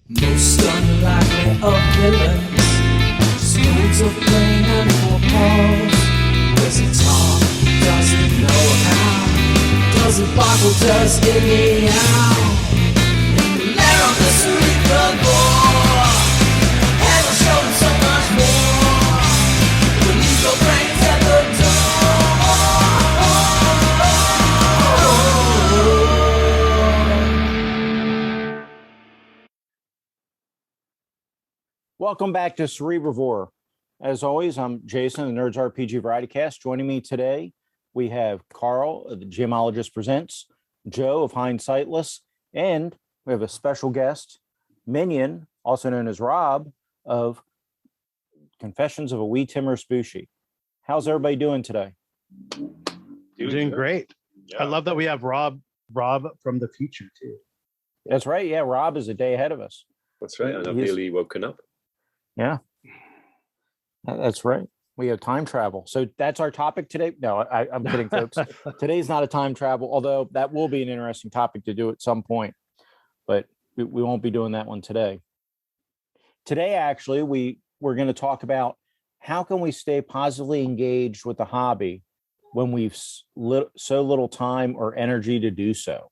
Most unlikely of villains, smooths of brain and for pause. Does it talk? Does it know how? Does it boggle? Does it meow? In the lair of the cerebral bore, and will show him so much more. We'll leave your brains at the Welcome back to Cerebrivore. As always, I'm Jason, the Nerds RPG Variety Cast. Joining me today, we have Carl, the Gemologist Presents, Joe of Hindsightless, and we have a special guest, Minion, also known as Rob, of Confessions of a Wee Timor Spooshy. How's everybody doing today? Doing great. Yeah. I love that we have Rob from the future too. That's right. Yeah, Rob is a day ahead of us. That's right. And I've nearly woken up. Yeah, that's right. We have time travel. So that's our topic today. No, I'm kidding, folks. Today's not a time travel, although that will be an interesting topic to do at some point. But we won't be doing that one today. Today, actually, we're going to talk about how can we stay positively engaged with the hobby when we've so little time or energy to do so.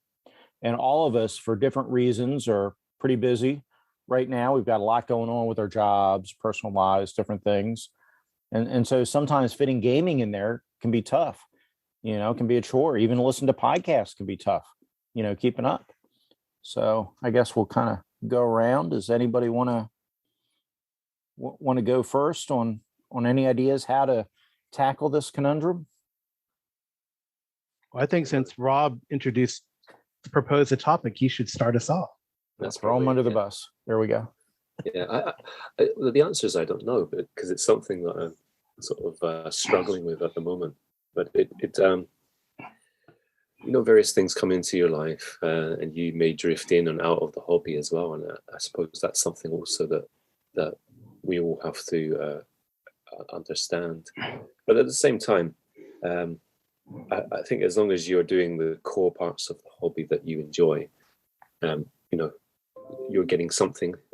And all of us, for different reasons, are pretty busy. Right now, we've got a lot going on with our jobs, personal lives, different things. And so sometimes fitting gaming in there can be tough. You know, it can be a chore. Even to listen to podcasts can be tough, you know, keeping up. So I guess we'll kind of go around. Does anybody want to go first on any ideas how to tackle this conundrum? Well, I think since Rob proposed the topic, he should start us off. Let's throw him under the bus. There we go. Yeah, the answer is I don't know, because it's something that I'm sort of struggling with at the moment. But it various things come into your life, and you may drift in and out of the hobby as well. And I suppose that's something also that we all have to understand. But at the same time, I think as long as you're doing the core parts of the hobby that you enjoy,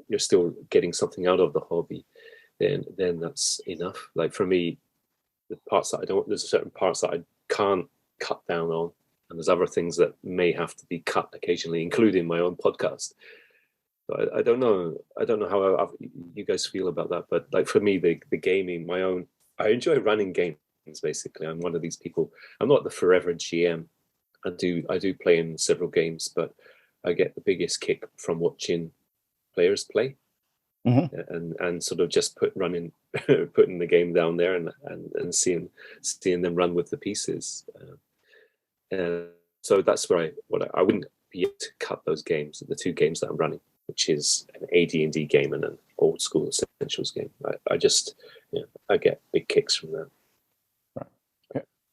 you're still getting something out of the hobby, then that's enough. Like for me, there's certain parts that I can't cut down on, and there's other things that may have to be cut occasionally, including my own podcast. But I don't know how you guys feel about that. But like for me, the gaming, I enjoy running games. Basically, I'm one of these people. I'm not the forever GM. I do play in several games, but I get the biggest kick from watching players play, and sort of just putting the game down there and seeing them run with the pieces. So that's where I wouldn't be able to cut those games, the two games that I'm running, which is an AD&D game and an old school Essentials game. I get big kicks from that.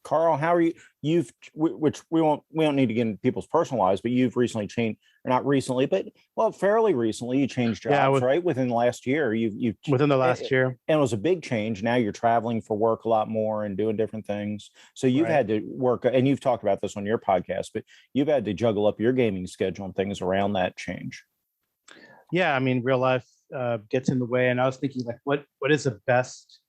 Carl, how are you? Which we don't need to get into people's personal lives, but you've recently changed, or not recently, but fairly recently, you changed jobs, right? Within the last year, you within the last year, and it was a big change. Now you're traveling for work a lot more and doing different things. So you've had to work, and you've talked about this on your podcast, but you've had to juggle up your gaming schedule and things around that change. Yeah, I mean, real life gets in the way, and I was thinking, like, what is the best?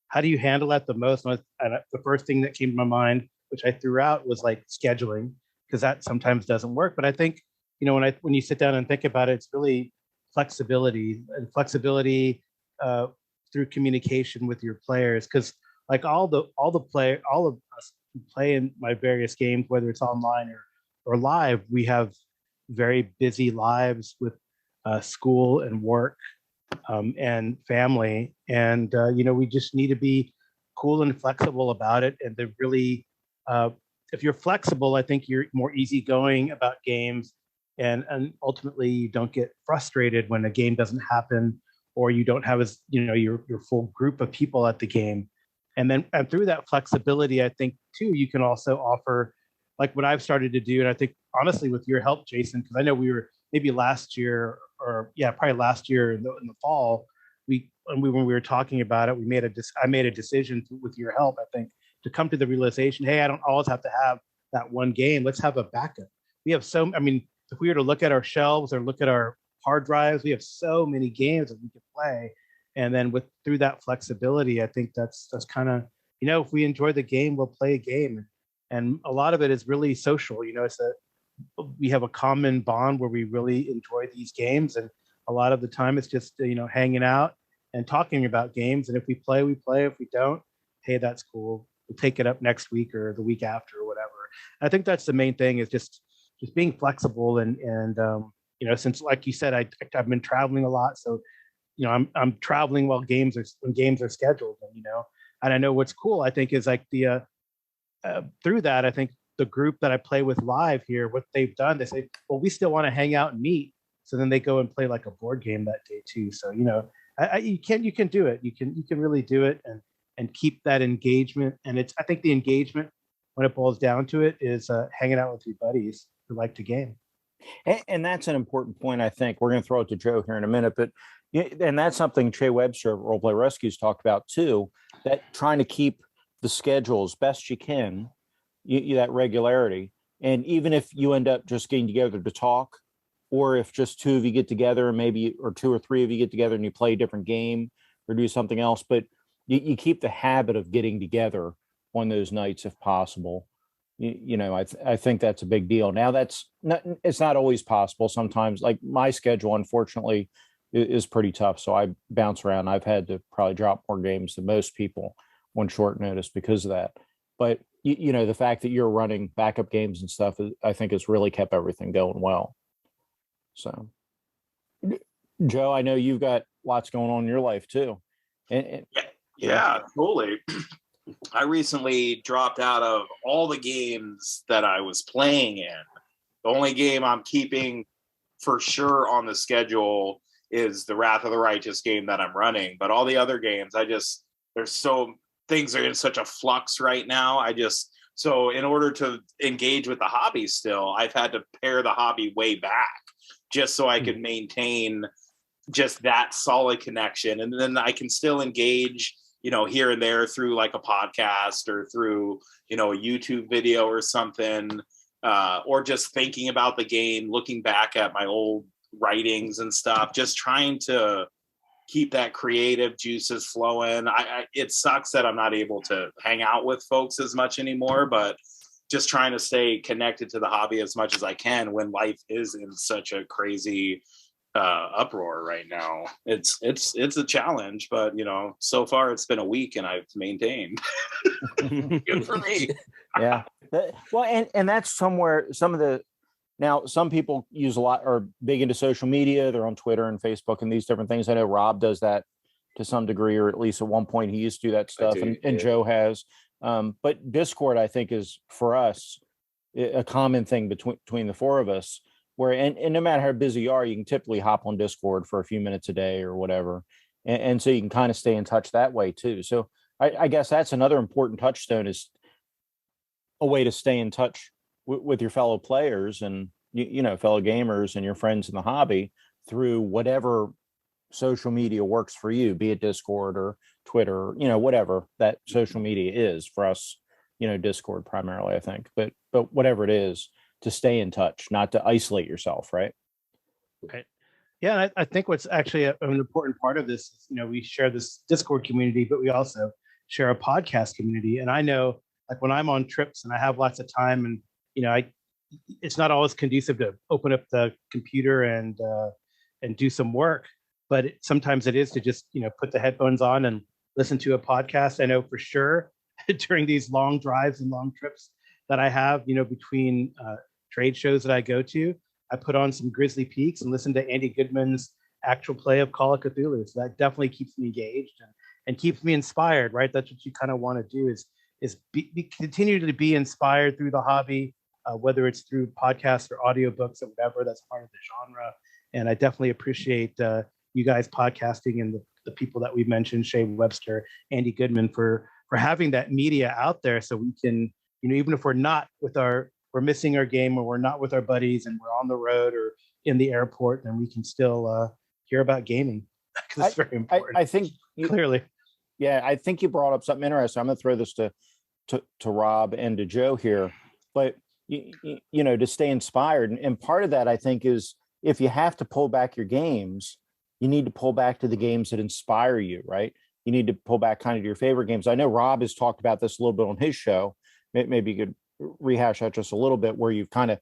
How do you handle that the most? And the first thing that came to my mind, which I threw out, was like scheduling, because that sometimes doesn't work. But I think, when you sit down and think about it, it's really flexibility through communication with your players. Because like all of us who play in my various games, whether it's online or live, we have very busy lives with school and work. And family, and we just need to be cool and flexible about it. And to really, if you're flexible, I think you're more easygoing about games, and ultimately you don't get frustrated when a game doesn't happen, or you don't have your full group of people at the game. And through that flexibility, I think too, you can also offer, like what I've started to do, and I think honestly with your help, Jason, because I know we were maybe last year. Probably last year in the fall, when we were talking about it, I made a decision with your help, I think, to come to the realization, hey, I don't always have to have that one game. Let's have a backup. We have if we were to look at our shelves or look at our hard drives. We have so many games that we can play. And then through that flexibility, I think that's kind of, if we enjoy the game, we'll play a game. And a lot of it is really social. We have a common bond where we really enjoy these games. And a lot of the time it's just, hanging out and talking about games. And if we play, we play. If we don't, hey, that's cool. We'll take it up next week or the week after or whatever. I think that's the main thing, is just being flexible. And since, like you said, I've been traveling a lot. So, I'm traveling when games are scheduled. And I know what's cool, I think, is like through that, I think the group that I play with live here, what they've done, they say, well, we still want to hang out and meet. So then they go and play like a board game that day too. So, you can do it. You can really do it and keep that engagement. And I think the engagement, when it boils down to it, is hanging out with your buddies who like to game. And that's an important point. I think we're going to throw it to Joe here in a minute, but and that's something Trey Webster of Roleplay Rescues talked about too, that trying to keep the schedule as best you can, that regularity. And even if you end up just getting together to talk, or if just two of you get together and maybe, or two or three of you get together and you play a different game or do something else, but you keep the habit of getting together on those nights if possible. I think that's a big deal. Now it's not always possible. Sometimes, like my schedule, unfortunately, is pretty tough. So I bounce around. I've had to probably drop more games than most people on short notice because of that. But the fact that you're running backup games and stuff, I think has really kept everything going well. So, Joe, I know you've got lots going on in your life too. Yeah, totally. I recently dropped out of all the games that I was playing in. The only game I'm keeping for sure on the schedule is the Wrath of the Righteous game that I'm running. But all the other games, things are in such a flux right now. So in order to engage with the hobby still, I've had to pare the hobby way back just so I could maintain just that solid connection. And then I can still engage, here and there through like a podcast or through, a YouTube video or something, or just thinking about the game, looking back at my old writings and stuff, just trying to keep that creative juices flowing. It sucks that I'm not able to hang out with folks as much anymore, but just trying to stay connected to the hobby as much as I can when life is in such a crazy uproar right now. It's a challenge, but so far it's been a week and I've maintained. Good for me. Yeah. Well, and that's somewhere now some people use a lot, are big into social media. They're on Twitter and Facebook and these different things. I know Rob does that to some degree, or at least at one point he used to do that stuff, and Joe has. But Discord, I think, is for us a common thing between the four of us, where and no matter how busy you are, you can typically hop on Discord for a few minutes a day or whatever. And so you can kind of stay in touch that way too. So I guess that's another important touchstone, is a way to stay in touch with your fellow players and, fellow gamers and your friends in the hobby through whatever social media works for you, be it Discord or Twitter, whatever that social media is for us, Discord primarily, I think, but whatever it is, to stay in touch, not to isolate yourself. Right. Right. Yeah. I think what's actually an important part of this is, we share this Discord community, but we also share a podcast community. And I know, like, when I'm on trips and I have lots of time and, it's not always conducive to open up the computer and do some work, but sometimes it is to just, put the headphones on and listen to a podcast. I know for sure during these long drives and long trips that I have, between trade shows that I go to, I put on some Grizzly Peaks and listen to Andy Goodman's actual play of Call of Cthulhu. So that definitely keeps me engaged and keeps me inspired, right? That's what you kind of want to do, is continue to be inspired through the hobby, whether it's through podcasts or audiobooks or whatever. That's part of the genre. And I definitely appreciate you guys podcasting and the people that we mentioned, Shay Webster, Andy Goodman, for having that media out there, so we can, even if we're missing our game, or we're not with our buddies and we're on the road or in the airport, then we can still hear about gaming, because it's very important. I think clearly. Yeah, I think you brought up something interesting. I'm going to throw this to Rob and to Joe here, but to stay inspired, and part of that, I think, is if you have to pull back your games, you need to pull back to the games that inspire you, right? You need to pull back kind of to your favorite games. I know Rob has talked about this a little bit on his show. Maybe you could rehash that just a little bit, where you've kind of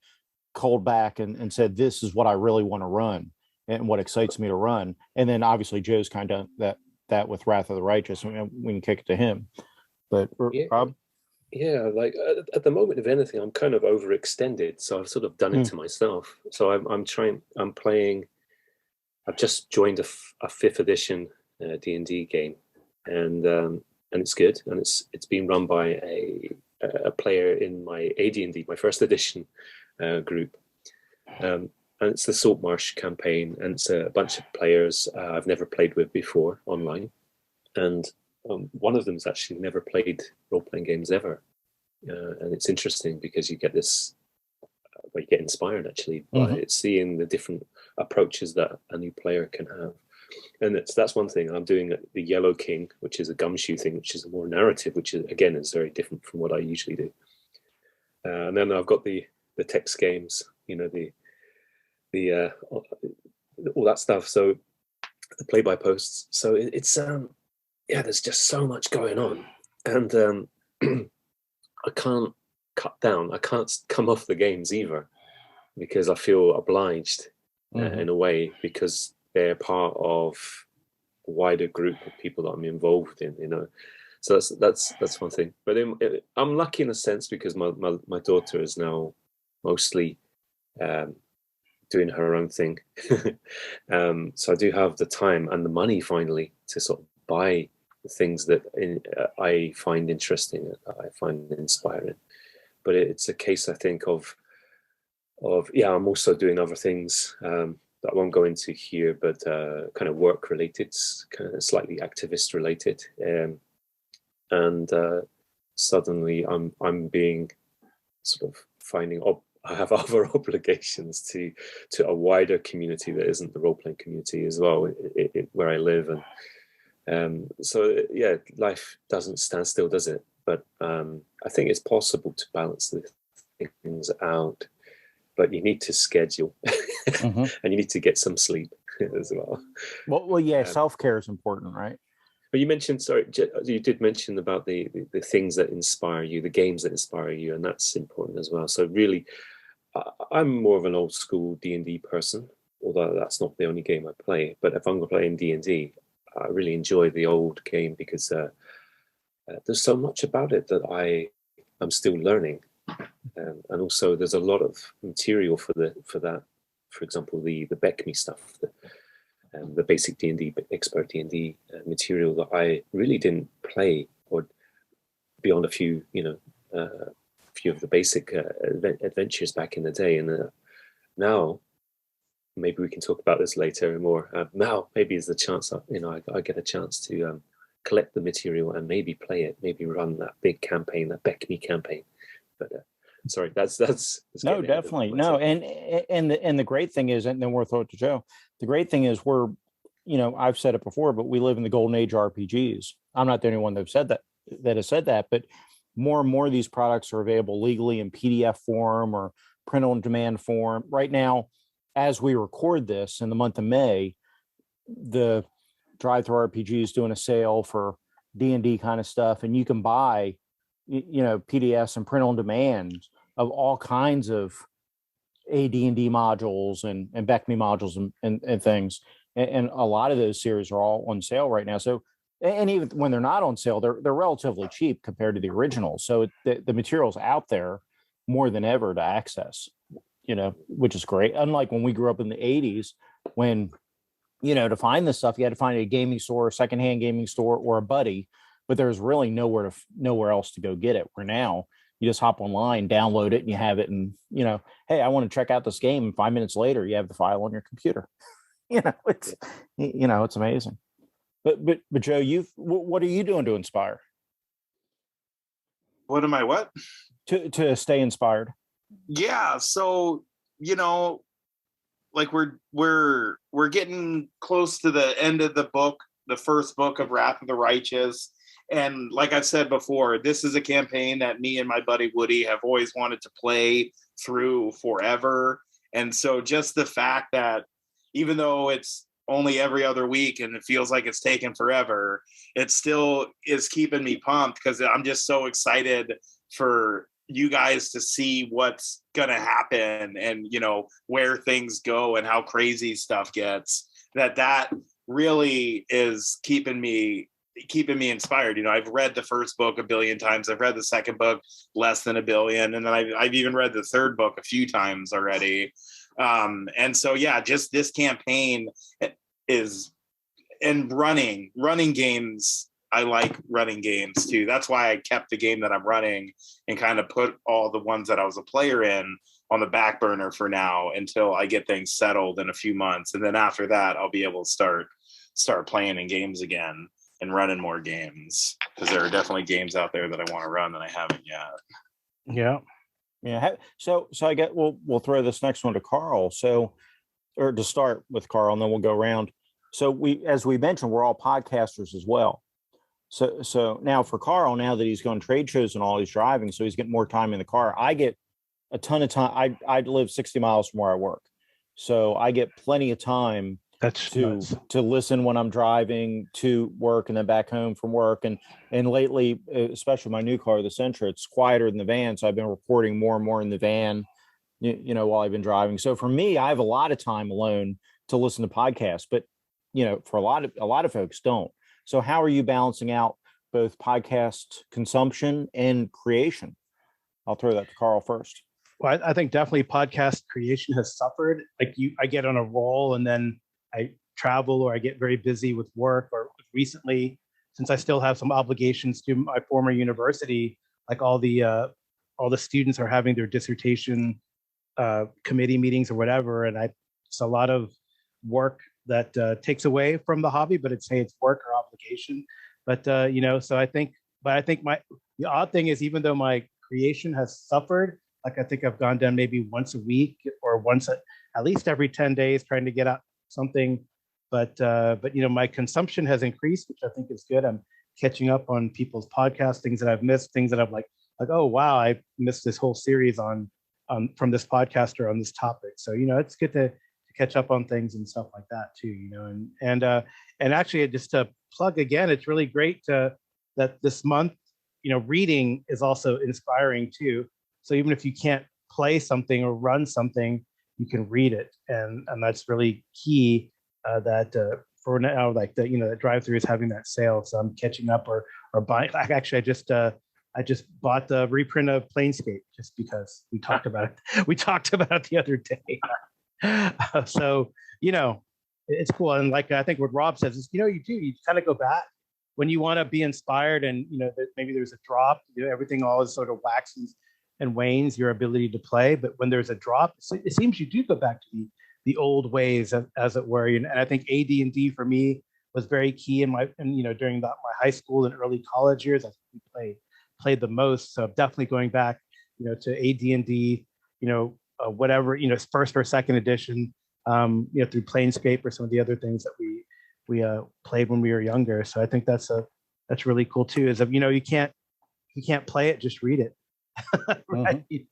culled back and said, this is what I really want to run and what excites me to run. And then obviously Joe's kind of that with Wrath of the Righteous. I mean, we can kick it to him. But Rob? Yeah, like at the moment, if anything, I'm kind of overextended. So I've sort of done it to myself. So I'm playing, I've just joined a 5th edition D&D game, and it's good. And it's being run by a player in my AD&D, my 1st edition group. And it's the Saltmarsh campaign, and it's a bunch of players I've never played with before online. And one of them's actually never played role-playing games ever. And it's interesting because you get this, you get inspired actually by seeing the different approaches that a new player can have. And that's one thing. I'm doing the Yellow King, which is a gumshoe thing, which is a more narrative, which is, again, is very different from what I usually do. And then I've got the text games, the all that stuff. So the play-by posts. So it's there's just so much going on, and I can't cut down. I can't come off the games either, because I feel obliged in a way, because they're part of a wider group of people that I'm involved in. So that's one thing. But I'm lucky in a sense, because my daughter is now mostly doing her own thing. So I do have the time and the money finally to sort of buy the things that I find interesting, I find inspiring. But it's a case, I think, of I'm also doing other things that I won't go into here, but kind of work related, kind of slightly activist related, and suddenly I'm being sort of finding I have other obligations to a wider community that isn't the role-playing community as well, where I live. And so, life doesn't stand still, does it? But I think it's possible to balance the things out. But you need to schedule, and you need to get some sleep as well. Well, yeah, self-care is important, right? But you mentioned, you did mention about the things that inspire you, the games that inspire you, and that's important as well. So really, I'm more of an old school D&D person, although that's not the only game I play. But if I'm playing D&D, I really enjoy the old game, because there's so much about it that I'm still learning, and also there's a lot of material for that. For example, the BECMI stuff, the basic D&D, expert D&D material that I really didn't play, or beyond a few of the basic adventures back in the day. And now, maybe we can talk about this later more. Now, maybe is the chance I get a chance to collect the material and maybe play it, maybe run that big campaign, that BECMI campaign. But sorry, that's no, definitely no. And the great thing is, and then we'll throw it to Joe. The great thing is I've said it before, but we live in the golden age of RPGs. I'm not the only one that has said that, but more and more of these products are available legally in PDF form or print on demand form. Right now, as we record this in the month of May, the Drive-Thru RPG is doing a sale for D&D kind of stuff, and you can buy PDFs and print on demand of all kinds of AD&D modules and BECMI modules and things. And a lot of those series are all on sale right now. So, and even when they're not on sale, they're relatively cheap compared to the originals. So the material's out there more than ever to access, which is great. Unlike when we grew up in the 80s, when, to find this stuff, you had to find a gaming store, a secondhand gaming store, or a buddy, but there's really nowhere else to go get it. Where now you just hop online, download it, and you have it. And, hey, I want to check out this game. And 5 minutes later, you have the file on your computer. It's amazing. But Joe, what are you doing to inspire? What am I? What? To stay inspired. Yeah. So, like we're getting close to the end of the book, the first book of Wrath of the Righteous. And like I've said before, this is a campaign that me and my buddy Woody have always wanted to play through forever. And so just the fact that even though it's only every other week and it feels like it's taken forever, it still is keeping me pumped because I'm just so excited for you guys to see what's going to happen and, you know, where things go and how crazy stuff gets. That really is keeping me inspired. You know, I've read the first book a billion times. I've read the second book less than a billion. And then I've even read the third book a few times already. And so, yeah, just this campaign is, and running games. I like running games too. That's why I kept the game that I'm running and kind of put all the ones that I was a player in on the back burner for now until I get things settled in a few months. And then after that, I'll be able to start playing in games again and running more games, because there are definitely games out there that I want to run that I haven't yet. Yeah. So I get, we'll throw this next one to Carl. So, or to start with Carl, and then we'll go around. So as we mentioned, we're all podcasters as well. So now for Carl, now that he's going trade shows and all, he's driving, so he's getting more time in the car. I get a ton of time. I live 60 miles from where I work, so I get plenty of time to listen when I'm driving to work and then back home from work. And lately, especially my new car, the Sentra, it's quieter than the van, so I've been recording more and more in the van, you know, while I've been driving. So for me, I have a lot of time alone to listen to podcasts, but you know, for a lot of folks don't. So how are you balancing out both podcast consumption and creation? I'll throw that to Carl first. Well, I think definitely podcast creation has suffered. Like I get on a roll and then I travel or I get very busy with work. Or recently, since I still have some obligations to my former university, like all the students are having their dissertation committee meetings or whatever, and it's a lot of work that takes away from the hobby, but it's work or obligation. But you know, so I think the odd thing is, even though my creation has suffered, like I think I've gone down maybe once a week or at least every 10 days trying to get out something. But you know, my consumption has increased, which I think is good. I'm catching up on people's podcasts, things that I've missed, things that I'm like, oh wow, I missed this whole series on from this podcaster on this topic. So you know, it's good to catch up on things and stuff like that too, you know. And actually, just to plug again, it's really great that this month, you know, reading is also inspiring too. So even if you can't play something or run something, you can read it, and that's really key. That for now, like the, you know, the drive-through is having that sale, so I'm catching up or buying. Actually, I just bought the reprint of Planescape just because we talked about it. We talked about it the other day. So, you know, it's cool. And like, I think what Rob says is, you know, you kind of go back when you want to be inspired, and, you know, that maybe there's a drop, you know, everything always sort of waxes and wanes your ability to play. But when there's a drop, it seems you do go back to the old ways, as it were. And I think AD&D for me was very key and you know, during my high school and early college years, I think we played the most. So definitely going back, you know, to AD&D, you know, whatever, you know, first or second edition, you know, through Planescape or some of the other things that we played when we were younger. So I think that's really cool too. Is that, you know, you can't play it, just read it. Right? Mm-hmm.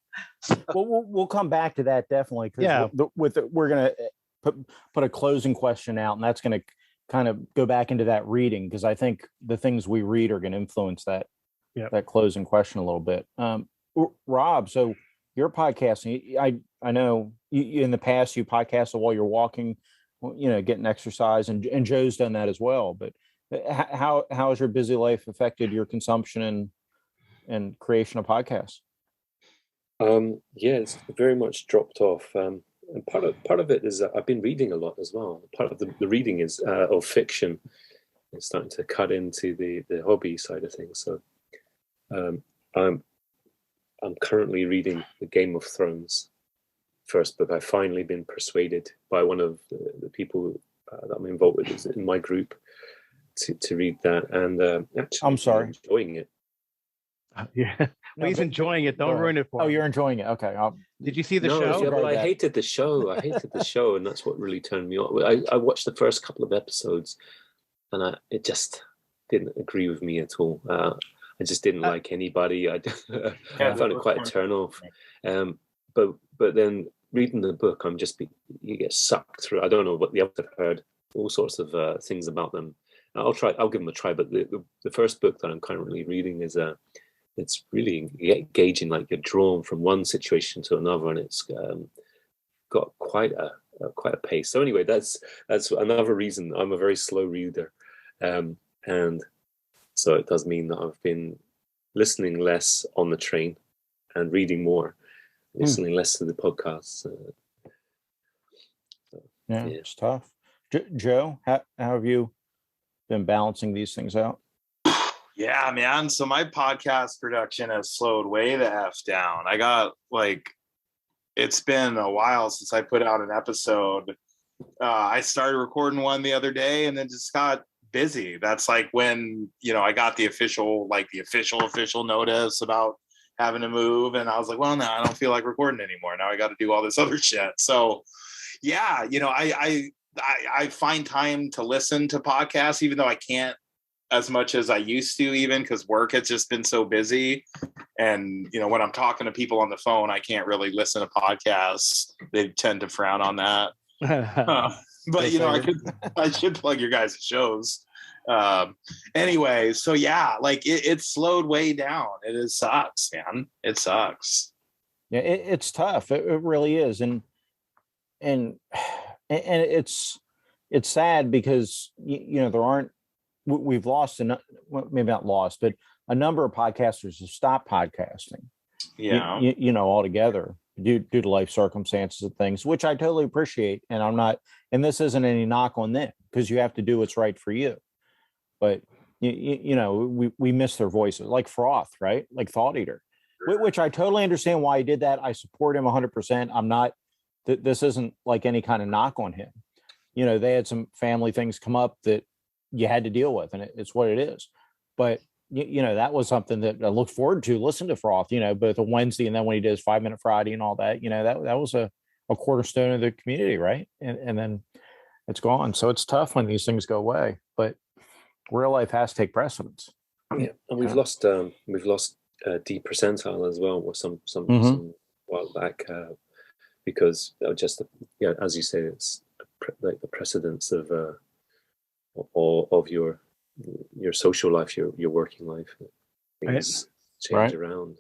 Well, we'll come back to that definitely. Yeah. We're gonna put a closing question out, and that's gonna kind of go back into that reading, because I think the things we read are going to influence that closing question a little bit. Rob, so you're podcasting. I know you, in the past you podcasted while you're walking, you know, getting exercise, and Joe's done that as well. But how has your busy life affected your consumption and creation of podcasts? Yeah, it's very much dropped off. And part of it is that I've been reading a lot as well. Part of the reading is of fiction. It's starting to cut into the hobby side of things. So I'm currently reading the Game of Thrones first book. I've finally been persuaded by one of the people that I'm involved with in my group to read that, and actually, I'm sorry, enjoying it. Yeah, well, he's enjoying it. Don't ruin it for him. Oh, you're enjoying it. Okay. Did you see the show? Yeah, well, I hated the show. And that's what really turned me on. I watched the first couple of episodes, and it just didn't agree with me at all. I just didn't like anybody. I found it quite a turn off. But then reading the book, you get sucked through. I don't know what the others have heard, all sorts of things about them. I'll give them a try. But the first book that I'm currently reading is it's really engaging. Like you're drawn from one situation to another, and it's got quite a pace. So anyway, that's another reason I'm a very slow reader, and so it does mean that I've been listening less on the train and reading more, listening less to the podcasts. Yeah, it's tough. Joe, how have you been balancing these things out? Yeah, man. So my podcast production has slowed way the F down. I got it's been a while since I put out an episode. I started recording one the other day and then just got busy. That's like when, I got the official notice about having to move. And I was like, well, no, I don't feel like recording anymore. Now I got to do all this other shit. So yeah, I find time to listen to podcasts, even though I can't as much as I used to, even because work has just been so busy. And, when I'm talking to people on the phone, I can't really listen to podcasts. They tend to frown on that. But, I should plug your guys' shows. Anyway, so yeah, it slowed way down. It sucks, man. It sucks. Yeah, it's tough. It really is. And it's sad because, there aren't, we've lost, maybe not lost, but a number of podcasters have stopped podcasting. Yeah. Altogether due to life circumstances and things, which I totally appreciate. And this isn't any knock on them because you have to do what's right for you. But, we miss their voices, like Froth, right? Like Thought Eater, which I totally understand why he did that. I support him 100%. I'm not, this isn't like any kind of knock on him. They had some family things come up that you had to deal with, and it's what it is. But that was something that I look forward to. Listen to Froth, both on Wednesday and then when he does 5 Minute Friday and all that. That was a cornerstone of the community, right? And then it's gone. So it's tough when these things go away, but real life has to take precedence. Yeah, and we've lost D Percentile as well, or some while back, because just as you say, it's like the precedence of your social life, your working life, things change around.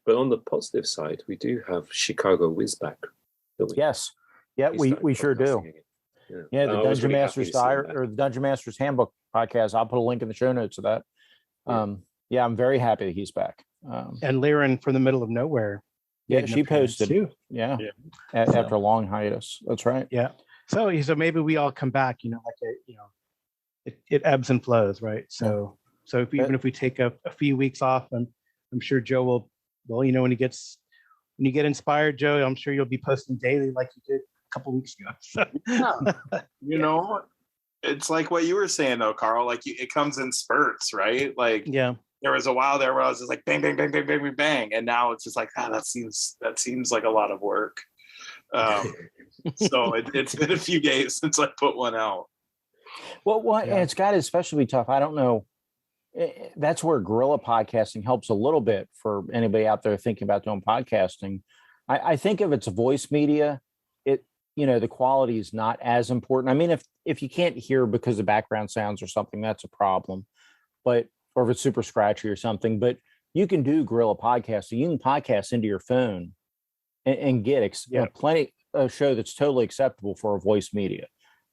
But on the positive side, we do have Chicago Wiz back. Yes, yeah, we sure do. Yeah, the Dungeon Master's Diary or the Dungeon Master's Handbook podcast. I'll put a link in the show notes of that. Yeah, I'm very happy that he's back. And Lyran from the middle of nowhere. Yeah, she posted too. Yeah. After a long hiatus. That's right. Yeah. So maybe we all come back. It ebbs and flows, right? So even if we take a few weeks off, and I'm sure Joe will. Well, when you get inspired, Joe, I'm sure you'll be posting daily like you did a couple weeks ago. So. Yeah. It's like what you were saying though, Carl. It comes in spurts, right? There was a while there where I was just like bang, bang, bang, bang, bang, bang, bang, and now it's just like that seems like a lot of work. So it's been a few days since I put one out. Well, and it's got to especially be tough. I don't know. That's where guerrilla podcasting helps a little bit for anybody out there thinking about doing podcasting. I think if it's voice media, the quality is not as important. I mean, if you can't hear because of background sounds or something, that's a problem. But or if it's super scratchy or something, but you can do guerrilla podcasting. You can podcast into your phone and get plenty of show that's totally acceptable for a voice media.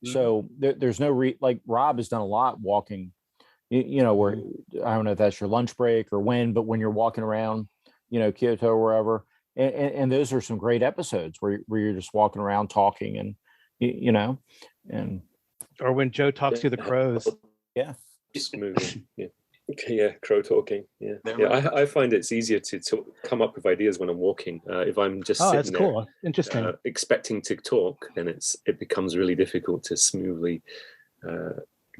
Mm-hmm. So there's no like Rob has done a lot walking, where I don't know if that's your lunch break or when, but when you're walking around, Kyoto or wherever, and those are some great episodes where you're just walking around talking and, and. Or when Joe talks to the crows. Yeah. Just moving. Yeah. Yeah, crow talking. Yeah, I find it's easier to come up with ideas when I'm walking. If I'm just sitting that's cool. Interesting. Expecting to talk, then it becomes really difficult to smoothly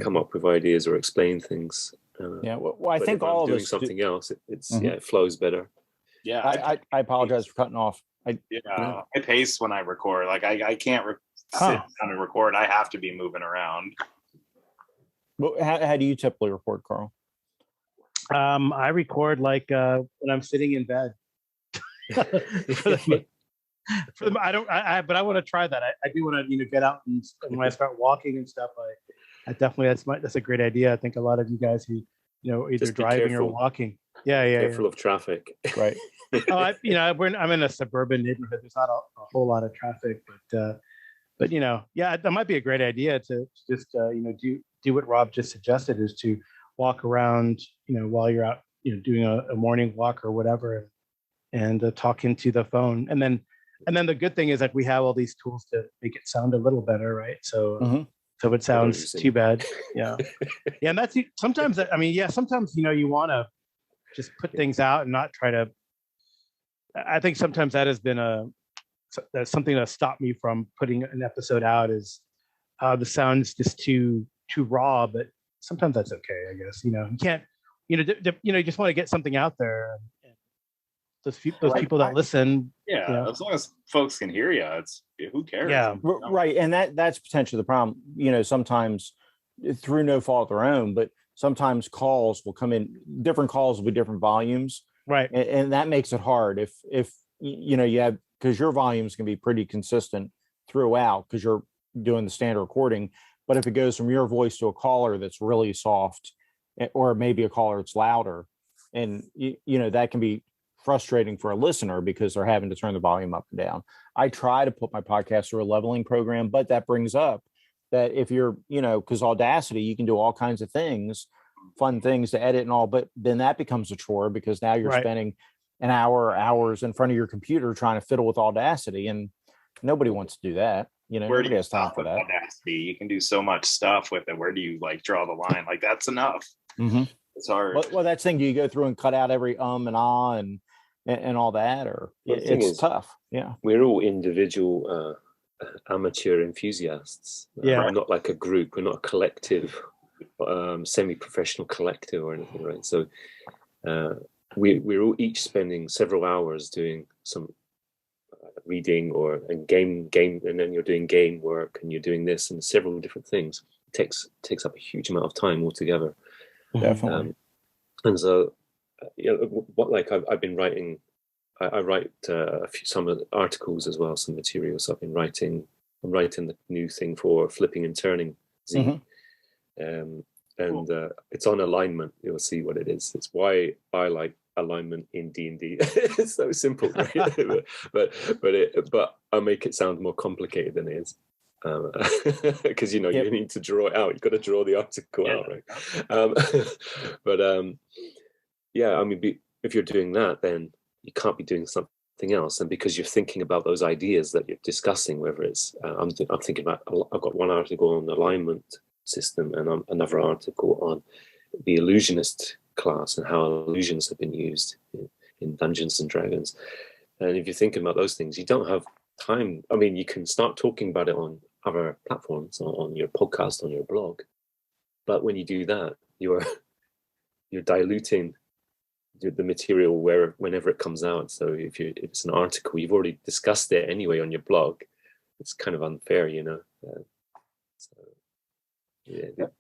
come up with ideas or explain things. Well, I think all of doing us something else. It flows better. Yeah, I apologize for cutting off. I pace when I record. I can't sit down and record. I have to be moving around. But how do you typically record, Carl? I record when I'm sitting in bed. But I want to try that. I do want to, get out and when I start walking and stuff, I definitely, that's a great idea. I think a lot of you guys who, either Just be driving or careful. walking. Yeah. Careful of traffic. Right. I'm in a suburban neighborhood. There's not a whole lot of traffic, but that might be a great idea to just, do what Rob just suggested, is to walk around, while you're out, doing a morning walk or whatever, and talk into the phone. And then the good thing is that we have all these tools to make it sound a little better, right? So, so it sounds too bad. Yeah. Yeah. And that's sometimes, sometimes, you want to just put things out and not try to. I think sometimes that has been that's something that stopped me from putting an episode out, is the sound's just too raw, but sometimes that's okay, I guess. You can't, you just want to get something out there. And those people that listen. Yeah, as long as folks can hear you, who cares? Yeah, right. And that's potentially the problem. Sometimes through no fault of their own, but sometimes calls will come in. Different calls will be different volumes, right? And that makes it hard. If you have, because your volumes can be pretty consistent throughout because you're doing the standard recording. But if it goes from your voice to a caller that's really soft, or maybe a caller that's louder, and that can be frustrating for a listener because they're having to turn the volume up and down. I try to put my podcast through a leveling program, but that brings up that if you're, because Audacity, you can do all kinds of things, fun things to edit and all, but then that becomes a chore because now you're spending an hour or hours in front of your computer trying to fiddle with Audacity, and nobody wants to do that. Nobody has time for that. Audacity? You can do so much stuff with it. Where do you draw the line? That's enough. Mm-hmm. It's hard. Well, that's the thing. Do you go through and cut out every and ah and all that, or it's tough? Yeah, we're all individual amateur enthusiasts. Yeah, we're not like a group. We're not a collective, semi-professional collective or anything, right? So we're all each spending several hours doing some reading and game, and then you're doing game work and you're doing this and several different things. It takes up a huge amount of time altogether. Definitely. And so, I've been writing. I write some of the articles as well, some materials. I'm writing the new thing for Flipping and Turning zine, it's on alignment. You'll see what it is. It's why I like alignment in D&D. It's so simple, right? but I make it sound more complicated than it is. Because you need to draw it out. You've got to draw the article out, right? If you're doing that, then you can't be doing something else. And because you're thinking about those ideas that you're discussing, whether it's I'm thinking about, I've got one article on the alignment system and another article on the illusionist class and how illusions have been used in Dungeons and Dragons. And if you're thinking about those things, you don't have time. You can start talking about it on other platforms, on your podcast, on your blog, but when you do that, you're diluting the material whenever it comes out. So if it's an article, you've already discussed it anyway on your blog. It's kind of unfair,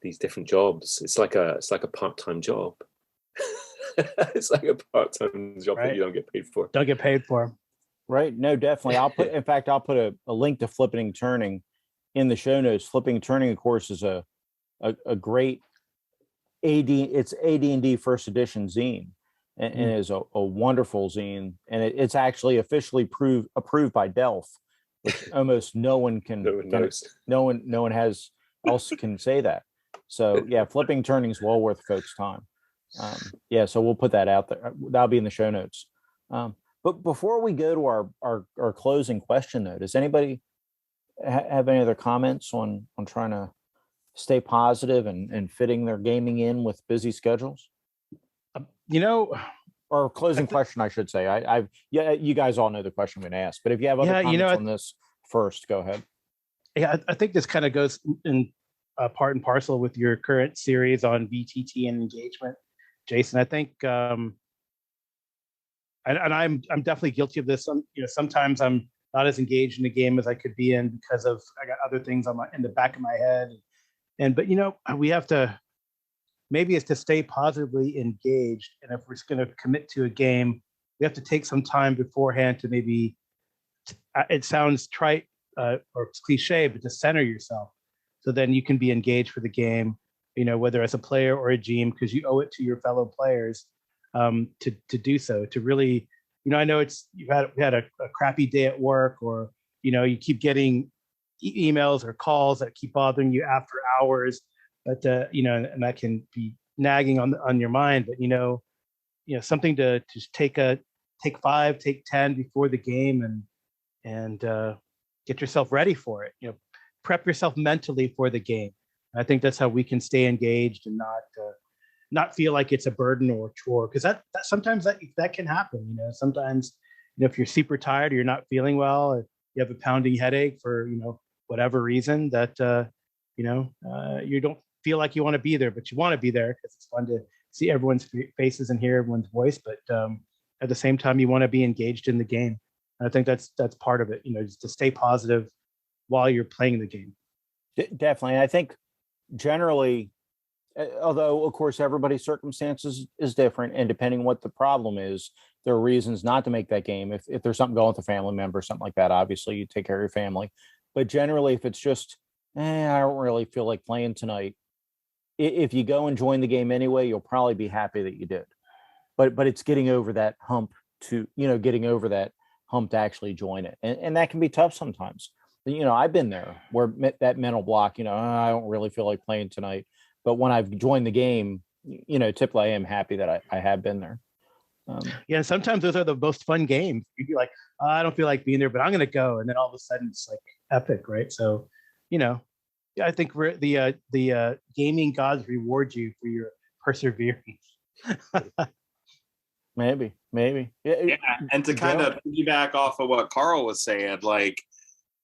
these different jobs. It's like a part-time job. It's like a part-time job that you don't get paid for. Don't get paid for. Right. No, definitely. I'll put a link to Flipping and Turning in the show notes. Flipping and Turning, of course, is a great it's AD&D first edition zine, and is a wonderful zine, and it's actually officially approved by Delph, which almost no one can. No one has else can say that. So yeah, Flipping and Turning is well worth folks' time. So we'll put that out there. That'll be in the show notes. But before we go to our closing question, though, does anybody have any other comments on trying to stay positive and fitting their gaming in with busy schedules? Or closing question, I should say. You guys all know the question I'm going to ask, but if you have other comments on this first, go ahead. Yeah, I think this kind of goes in part and parcel with your current series on VTT and engagement, Jason. I think, and I'm definitely guilty of this. Sometimes I'm not as engaged in the game as I could be in because I got other things in the back of my head. But we have to, maybe it's to stay positively engaged. And if we're going to commit to a game, we have to take some time beforehand to maybe it sounds trite or cliche, but to center yourself, so then you can be engaged for the game. Whether as a player or a GM, because you owe it to your fellow players to do so. To really, I know we had a crappy day at work, or you keep getting emails or calls that keep bothering you after hours, but and that can be nagging on your mind. But something to just take 5, take 10 before the game, and get yourself ready for it. Prep yourself mentally for the game. I think that's how we can stay engaged and not feel like it's a burden or a chore, because that sometimes that can happen. Sometimes if you're super tired or you're not feeling well, or you have a pounding headache for whatever reason, that you don't feel like you want to be there, but you want to be there because it's fun to see everyone's faces and hear everyone's voice. But at the same time, you want to be engaged in the game. And I think that's part of it. Just to stay positive while you're playing the game. Definitely. I think generally, although of course everybody's circumstances is different, and depending what the problem is, there are reasons not to make that game. If there's something going with a family member, something like that, obviously you take care of your family. But generally, if it's just, I don't really feel like playing tonight, if you go and join the game anyway, you'll probably be happy that you did. But it's getting over that hump to actually join it, and that can be tough sometimes. I've been there where that mental block, I don't really feel like playing tonight. But when I've joined the game, typically I am happy that I have been there. And sometimes those are the most fun games. You'd be like, I don't feel like being there, but I'm going to go. And then all of a sudden it's like epic, right? So, I think the gaming gods reward you for your perseverance. Maybe. Yeah. And to kind of piggyback off of what Carl was saying, like,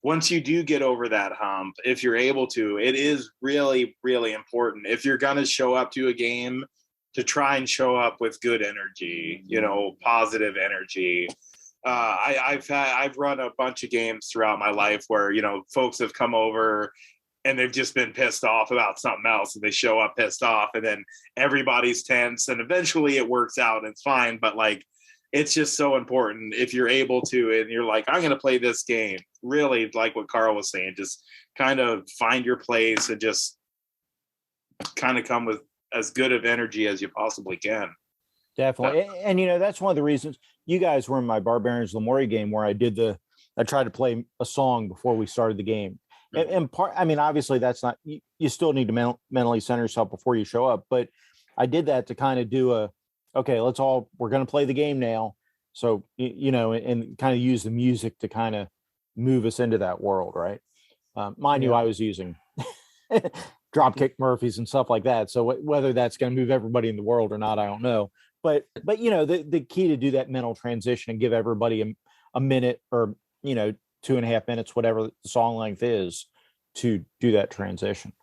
once you do get over that hump, if you're able to, it is really, really important. If you're going to show up to a game, to try and show up with good energy, positive energy. I've run a bunch of games throughout my life where, folks have come over and they've just been pissed off about something else, and they show up pissed off, and then everybody's tense, and eventually it works out and it's fine. But like, it's just so important if you're able to, and you're like, I'm going to play this game. Really, like what Carl was saying, just kind of find your place and just kind of come with as good of energy as you possibly can. Definitely. And that's one of the reasons you guys were in my Barbarians Lemuria game, where I tried to play a song before we started the game. And obviously that's not, you still need to mentally center yourself before you show up. But I did that to kind of do we're going to play the game now. So, and kind of use the music to kind of move us into that world. Right. Mind you, I was using Dropkick Murphys and stuff like that. So whether that's going to move everybody in the world or not, I don't know. But the key to do that mental transition and give everybody a minute or 2.5 minutes, whatever the song length is, to do that transition.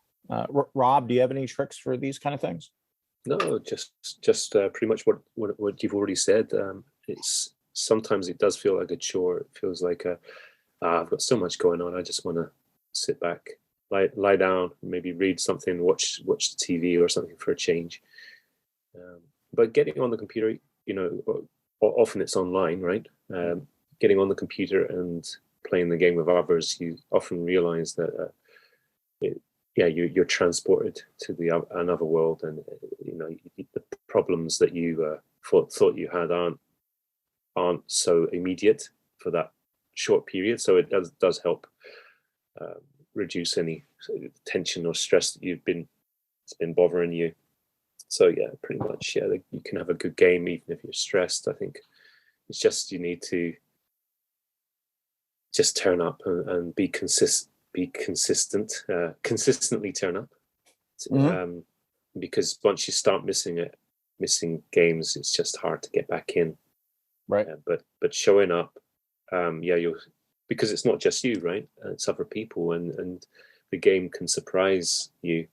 Rob, do you have any tricks for these kind of things? No, just pretty much what you've already said. It's sometimes it does feel like a chore. It feels like I've got so much going on. I just want to sit back, lie down, maybe read something, watch the TV or something for a change. But getting on the computer, often it's online, right? Getting on the computer and playing the game with others, you often realize that you're transported to another world, and the problems that you thought you had aren't so immediate for that short period. So it does help reduce any tension or stress that it's been bothering you. So yeah, pretty much, you can have a good game even if you're stressed. I think it's just you need to just turn up and be consistent, consistently turn up. Because once you start missing games, it's just hard to get back in. Right. But showing up, you'll, because it's not just you, right? It's other people, and the game can surprise you.